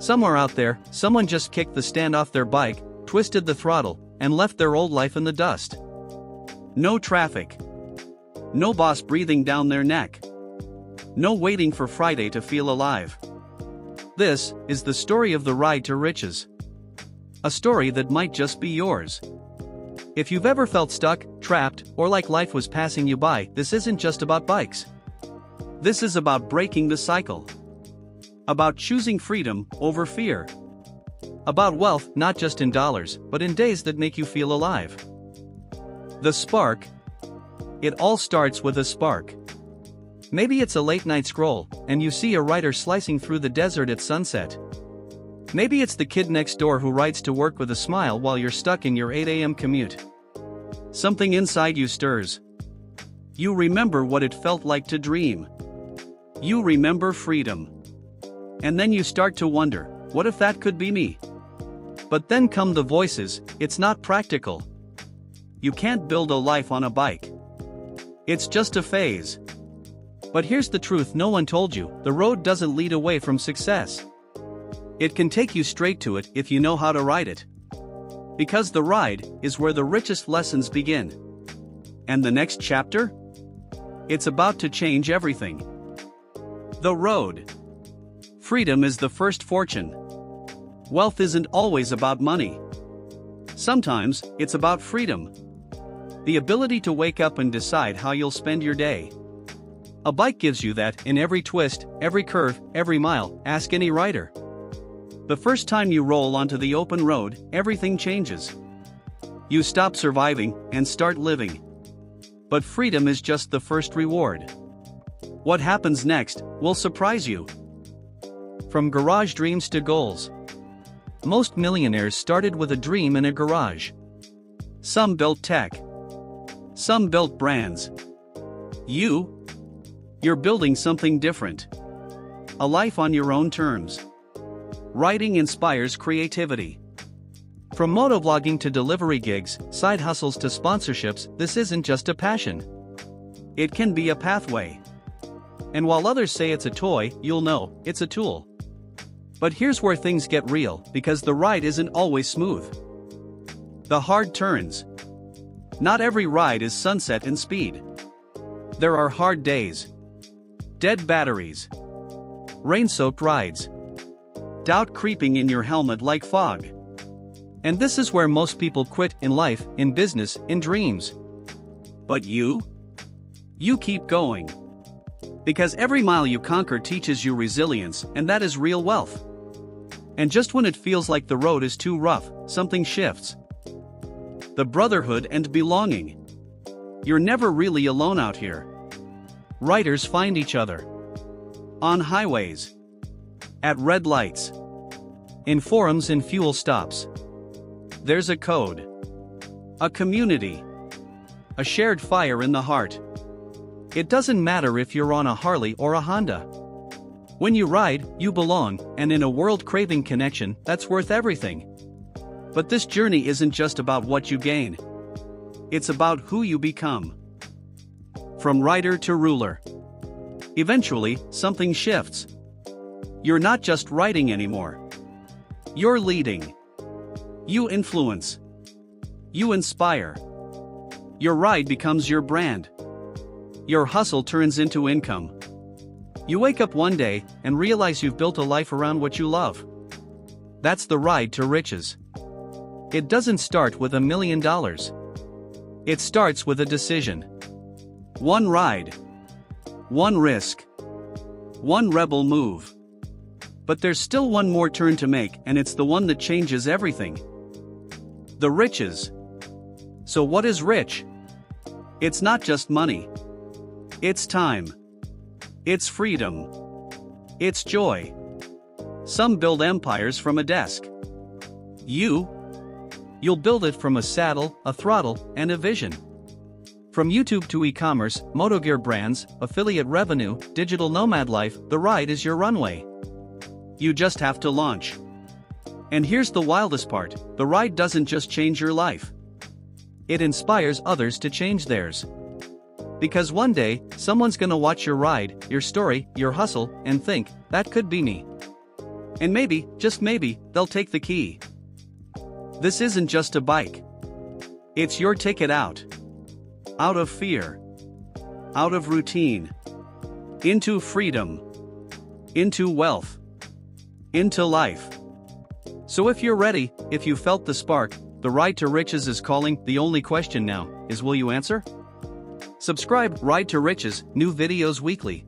Somewhere out there, someone just kicked the stand off their bike, twisted the throttle, and left their old life in the dust. No traffic. No boss breathing down their neck. No waiting for Friday to feel alive. This is the story of the ride to riches. A story that might just be yours. If you've ever felt stuck, trapped, or like life was passing you by, this isn't just about bikes. This is about breaking the cycle. About choosing freedom over fear. About wealth not just in dollars, but in days that make you feel alive. The spark. It all starts with a spark. Maybe it's a late night scroll, and you see a rider slicing through the desert at sunset. Maybe it's the kid next door who rides to work with a smile while you're stuck in your 8 a.m. commute. Something inside you stirs. You remember what it felt like to dream. You remember freedom. And then you start to wonder, what if that could be me? But then come the voices, it's not practical. You can't build a life on a bike. It's just a phase. But here's the truth no one told you, the road doesn't lead away from success. It can take you straight to it if you know how to ride it. Because the ride is where the richest lessons begin. And the next chapter? It's about to change everything. The road. Freedom is the first fortune. Wealth isn't always about money. Sometimes, it's about freedom. The ability to wake up and decide how you'll spend your day. A bike gives you that in every twist, every curve, every mile, ask any rider. The first time you roll onto the open road, everything changes. You stop surviving and start living. But freedom is just the first reward. What happens next will surprise you. From garage dreams to goals. Most millionaires started with a dream in a garage. Some built tech. Some built brands. You're building something different. A life on your own terms. Writing inspires creativity. From motovlogging to delivery gigs, side hustles to sponsorships, this isn't just a passion. It can be a pathway. And while others say it's a toy, you'll know, it's a tool. But here's where things get real, because the ride isn't always smooth. The hard turns. Not every ride is sunset and speed. There are hard days. Dead batteries. Rain-soaked rides. Doubt creeping in your helmet like fog. And this is where most people quit in life, in business, in dreams. But you keep going. Because every mile you conquer teaches you resilience, and that is real wealth. And just when it feels like the road is too rough, something shifts. The brotherhood and belonging. You're never really alone out here. Riders find each other. On highways. At red lights. In forums and fuel stops. There's a code. A community. A shared fire in the heart. It doesn't matter if you're on a Harley or a Honda. When you ride, you belong, and in a world craving connection, that's worth everything. But this journey isn't just about what you gain. It's about who you become. From rider to ruler. Eventually, something shifts. You're not just riding anymore. You're leading. You influence. You inspire. Your ride becomes your brand. Your hustle turns into income. You wake up one day and realize you've built a life around what you love. That's the ride to riches. It doesn't start with $1 million. It starts with a decision. One ride. One risk. One rebel move. But there's still one more turn to make, and it's the one that changes everything. The riches. So what is rich? It's not just money. It's time. It's freedom. It's joy. Some build empires from a desk. You'll build it from a saddle, a throttle, and a vision. From YouTube to e-commerce, motogear brands, affiliate revenue, digital nomad life, the ride is your runway. You just have to launch. And here's the wildest part, the ride doesn't just change your life. It inspires others to change theirs. Because one day, someone's gonna watch your ride, your story, your hustle, and think, that could be me. And maybe, just maybe, they'll take the key. This isn't just a bike. It's your ticket out. Out of fear. Out of routine. Into freedom. Into wealth. Into life. So if you're ready, if you felt the spark, the ride to riches is calling. The only question now is, will you answer? Subscribe. Ride to Riches, new videos weekly.